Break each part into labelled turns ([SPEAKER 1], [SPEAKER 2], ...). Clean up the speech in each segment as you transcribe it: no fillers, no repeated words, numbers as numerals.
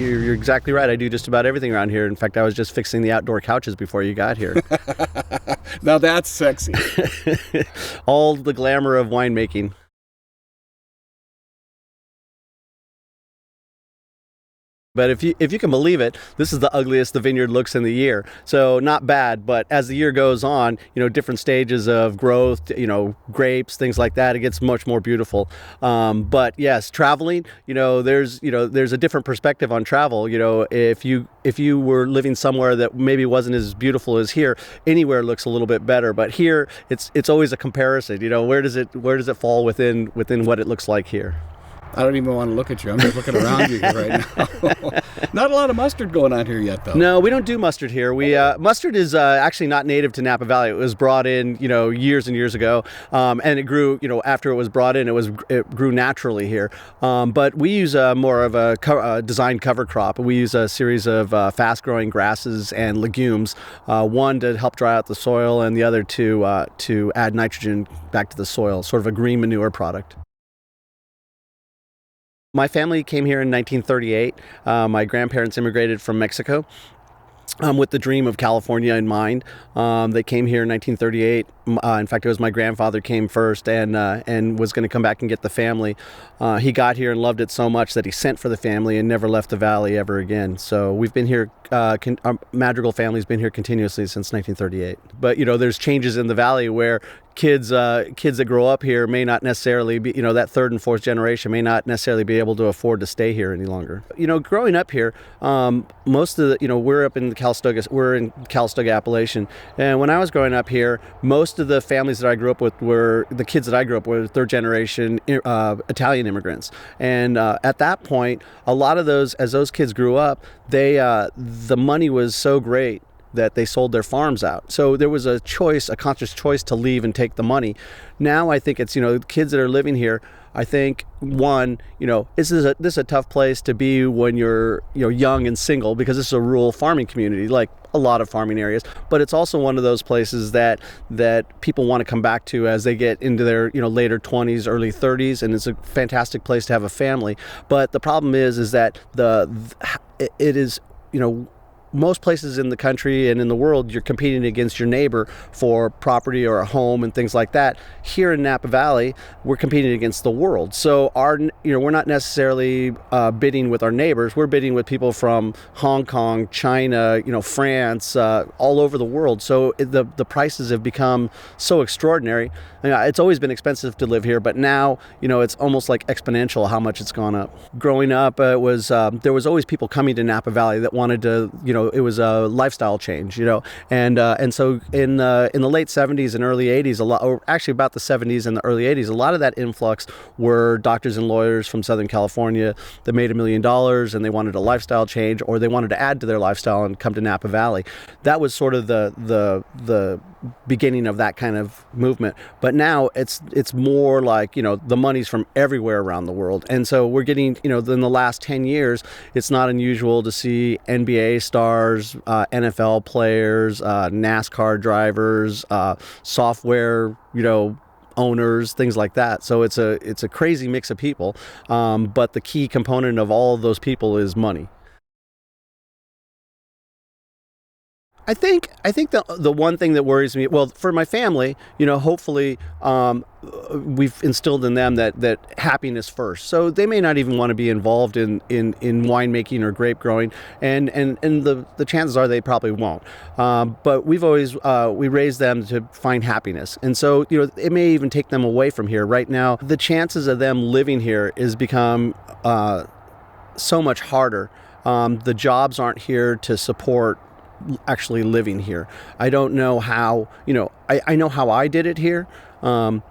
[SPEAKER 1] you're exactly right. I do just about everything around here. In fact, I was just fixing the outdoor couches before you got here.
[SPEAKER 2] Now that's sexy.
[SPEAKER 1] All the glamour of winemaking. But if you can believe it, this is the ugliest the vineyard looks in the year. So not bad, but as the year goes on, different stages of growth, grapes, things like that, it gets much more beautiful. But yes, traveling, there's a different perspective on travel. If you were living somewhere that maybe wasn't as beautiful as here, anywhere looks a little bit better. But here, it's always a comparison. Where does it fall within what it looks like here?
[SPEAKER 2] I don't even want to look at you. I'm just looking around you right now. Not a lot of mustard going on here yet, though.
[SPEAKER 1] No, we don't do mustard here. Mustard is actually not native to Napa Valley. It was brought in, years and years ago, and it grew. After it was brought in, it grew naturally here. But we use more of a designed cover crop. We use a series of fast-growing grasses and legumes. One to help dry out the soil, and the other to add nitrogen back to the soil. Sort of a green manure product. My family came here in 1938. My grandparents immigrated from Mexico with the dream of California in mind. They came here in 1938. In fact, it was my grandfather came first and was going to come back and get the family. He got here and loved it so much that he sent for the family and never left the valley ever again. So we've been here, our Madrigal family's been here continuously since 1938. But, there's changes in the valley where kids that grow up here may not necessarily be, that third and fourth generation may not necessarily be able to afford to stay here any longer. Growing up here, most of the, we're up in we're in Calistoga Appellation. And when I was growing up here, most of the families that I grew up with the kids that I grew up with, third generation Italian immigrants. And at that point, a lot of as those kids grew up, the money was so great that they sold their farms out. So there was a conscious choice to leave and take the money. Now I think it's, kids that are living here, I think this is a tough place to be when you're, young and single, because this is a rural farming community, like a lot of farming areas. But it's also one of those places that people want to come back to as they get into their, later 20s, early 30s, and it's a fantastic place to have a family. But the problem is that it is, most places in the country and in the world, you're competing against your neighbor for property or a home and things like that. Here in Napa Valley, we're competing against the world. So we're not necessarily bidding with our neighbors. We're bidding with people from Hong Kong, China, France, all over the world. So the prices have become so extraordinary. It's always been expensive to live here, but now, it's almost like exponential how much it's gone up. Growing up, there was always people coming to Napa Valley that wanted to, it was a lifestyle change, and so in the late 70s and early 80s, or actually about the 70s and the early 80s, a lot of that influx were doctors and lawyers from Southern California that made $1 million and they wanted a lifestyle change, or they wanted to add to their lifestyle and come to Napa Valley. That was sort of the beginning of that kind of movement. But now it's more like, the money's from everywhere around the world. And so we're getting, in the last 10 years, it's not unusual to see NBA stars, NFL players, NASCAR drivers, software, owners, things like that. So it's a crazy mix of people. But the key component of all of those people is money. I think the one thing that worries me, well, for my family, hopefully we've instilled in them that happiness first. So they may not even want to be involved in winemaking or grape growing, and the chances are they probably won't. But we've always we raised them to find happiness, and so it may even take them away from here. Right now, the chances of them living here is become so much harder. The jobs aren't here to support actually living here. I don't know how, I know how I did it here, and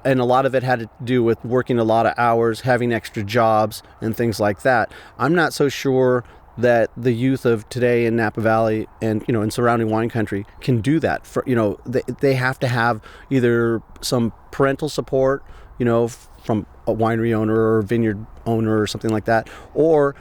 [SPEAKER 1] a lot of it had to do with working a lot of hours, having extra jobs and things like that. I'm not so sure that the youth of today in Napa Valley and, in surrounding wine country can do that. They have to have either some parental support, from a winery owner or vineyard owner or something like that, or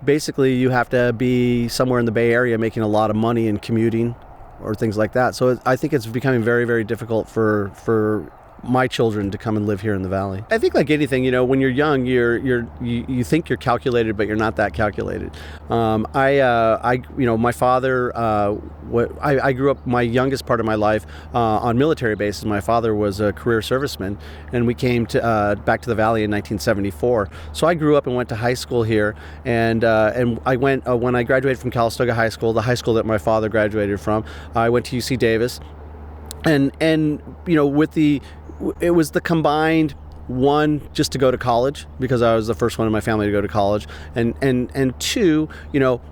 [SPEAKER 1] basically you have to be somewhere in the Bay Area making a lot of money and commuting or things like that. So I think it's becoming very, very difficult for my children to come and live here in the valley. I think like anything, when you're young, you think you're calculated, but you're not that calculated. My father, I grew up my youngest part of my life on military bases. My father was a career serviceman, and we came back to the valley in 1974. So I grew up and went to high school here, and I went when I graduated from Calistoga High School, the high school that my father graduated from. I went to UC Davis, and it was the combined, one, just to go to college, because I was the first one in my family to go to college, and two,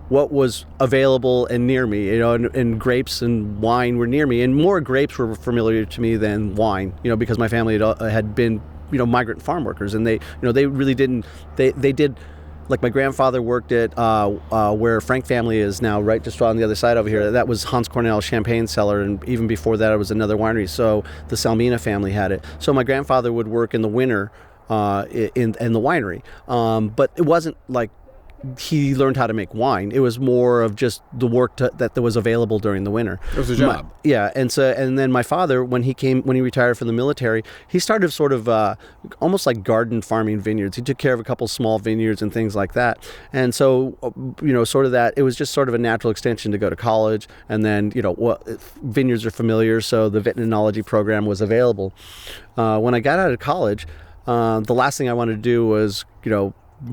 [SPEAKER 1] what was available and near me, and grapes and wine were near me, and more grapes were familiar to me than wine, because my family had been, migrant farm workers, and they really didn't, they did. Like my grandfather worked at where Frank family is now, right just on the other side over here. That was Hans Cornell champagne cellar, and even before that it was another winery. So the Salmina family had it. So my grandfather would work in the winter in the winery, but it wasn't like he learned how to make wine. It was more of just the work that was available during the winter.
[SPEAKER 2] It was a job.
[SPEAKER 1] And then my father, when he retired from the military, he started sort of almost like garden farming vineyards. He took care of a couple small vineyards and things like that. And so, sort of that, it was just sort of a natural extension to go to college. And then, vineyards are familiar, so the vitinology program was available. When I got out of college, the last thing I wanted to do was,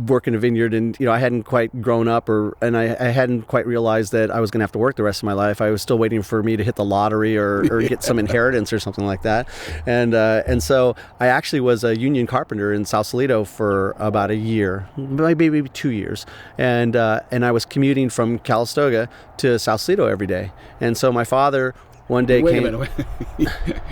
[SPEAKER 1] work in a vineyard, and I hadn't quite grown up, and I hadn't quite realized that I was going to have to work the rest of my life. I was still waiting for me to hit the lottery or get some inheritance or something like that, and so I actually was a union carpenter in Sausalito for about a year, maybe 2 years, and I was commuting from Calistoga to Sausalito every day, and so my father one day
[SPEAKER 2] Wait a minute.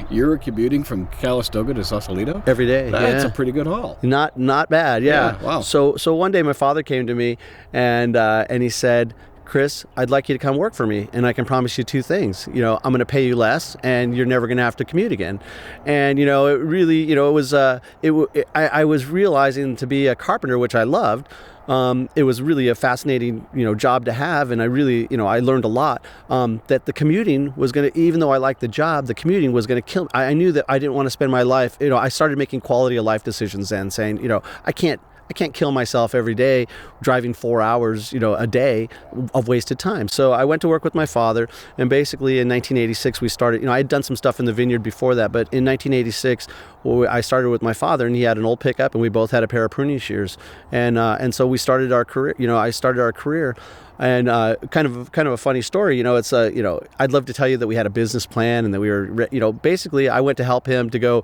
[SPEAKER 2] You were commuting from Calistoga to Sausalito?
[SPEAKER 1] Every day.
[SPEAKER 2] That's
[SPEAKER 1] yeah.
[SPEAKER 2] a pretty good haul.
[SPEAKER 1] Not bad, yeah.
[SPEAKER 2] Wow.
[SPEAKER 1] So one day my father came to me and he said, Chris, I'd like you to come work for me, and I can promise you two things. I'm going to pay you less, and you're never going to have to commute again. And it really, it was I was realizing, to be a carpenter, which I loved. It was really a fascinating, job to have, and I really, I learned a lot. That the commuting was going to, even though I liked the job, the commuting was going to kill me. I knew that I didn't want to spend my life. I started making quality of life decisions then, saying, I can't kill myself every day driving 4 hours, a day of wasted time. So I went to work with my father, and basically in 1986 we started, I had done some stuff in the vineyard before that, but in 1986 I started with my father, and he had an old pickup, and we both had a pair of pruning shears, and so we started our career. I started our career. And kind of a funny story, it's I'd love to tell you that we had a business plan and that we were, basically I went to help him to go,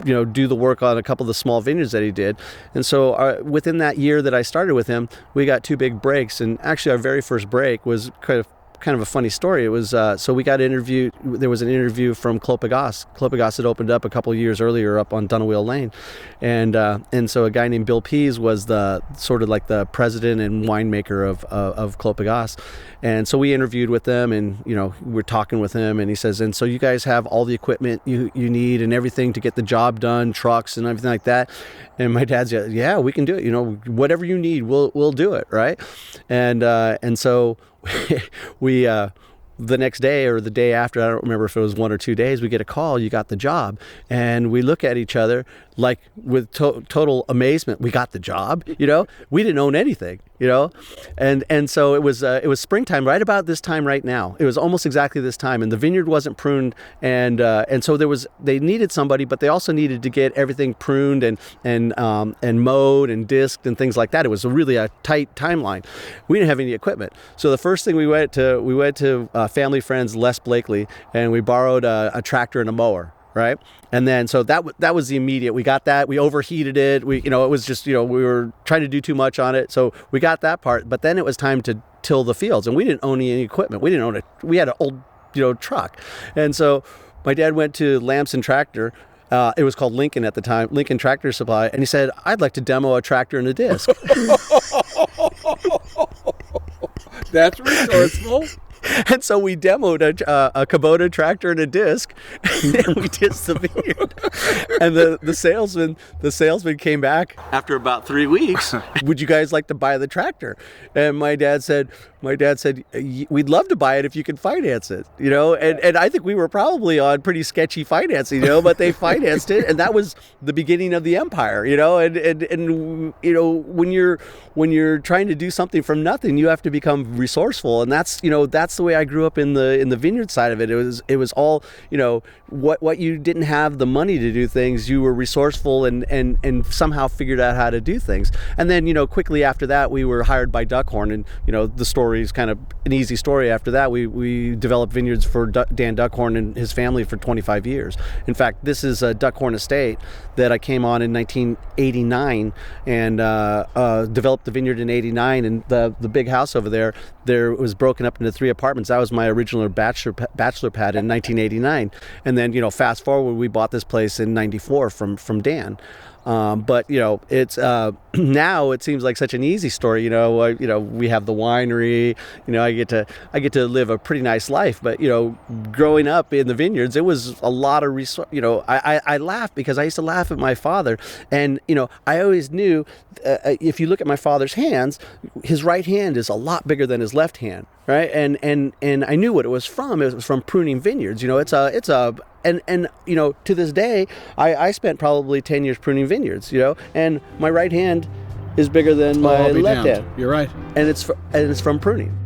[SPEAKER 1] do the work on a couple of the small vineyards that he did. And so within that year that I started with him, we got two big breaks. And actually our very first break was kind of a funny story. It was so we got interviewed. There was an interview from Clopagas. Clopagas had opened up a couple of years earlier up on Dunawheel Lane, and so a guy named Bill Pease was the sort of like the president and winemaker of Clopagas, and so we interviewed with them, and we're talking with him, and he says, and so you guys have all the equipment you need and everything to get the job done, trucks and everything like that. And my dad's, yeah, we can do it. Whatever you need, we'll do it, right? And so we the next day or the day after, I don't remember if it was 1 or 2 days, we get a call, you got the job. And we look at each other like with total amazement. We got the job, we didn't own anything, and so it was springtime, right about this time right now. It was almost exactly this time, and the vineyard wasn't pruned, and so they needed somebody, but they also needed to get everything pruned and mowed and disked and things like that. It was really a tight timeline. We didn't have any equipment, so the first thing we went to family friends Les Blakely, and we borrowed a tractor and a mower. Right. And then, so that was the immediate, we got that, we overheated it. It was just, we were trying to do too much on it. So we got that part, but then it was time to till the fields, and we didn't own any equipment. We didn't own it. We had an old, truck. And so my dad went to Lamson Tractor. It was called Lincoln at the time, Lincoln Tractor Supply. And he said, I'd like to demo a tractor and a disc.
[SPEAKER 2] That's resourceful.
[SPEAKER 1] And so we demoed a Kubota tractor and a disc, and we disced the vineyard. And the salesman came back after about 3 weeks. Would you guys like to buy the tractor? And my dad said, we'd love to buy it if you could finance it, you know. And I think we were probably on pretty sketchy financing, you know, but they financed it, and that was the beginning of the empire, you know. And you know, when you're trying to do something from nothing, you have to become resourceful, and that's the way I grew up in the vineyard side of it. It was all, you know, what you didn't have the money to do things, you were resourceful and somehow figured out how to do things. And then, you know, quickly after that, we were hired by Duckhorn, and you know, the story is kind of an easy story. After that, we developed vineyards for Dan Duckhorn and his family for 25 years. In fact, this is a Duckhorn estate that I came on in 1989 and developed the vineyard in 89. And the big house over there was broken up into 3 apartments. That was my original bachelor pad in 1989. And then, you know, fast forward, we bought this place in 94 from Dan. But you know, it's now it seems like such an easy story. You know, we have the winery. You know, I get to live a pretty nice life. But you know, growing up in the vineyards, it was a lot of you know, I laugh because I used to laugh at my father, and you know, I always knew if you look at my father's hands, his right hand is a lot bigger than his left hand, right? And I knew what it was from. It was from pruning vineyards. You know, it's a and you know, to this day, I spent probably 10 years pruning vineyards, you know, and my right hand is bigger than my left hand.
[SPEAKER 2] You're right.
[SPEAKER 1] And it's from pruning.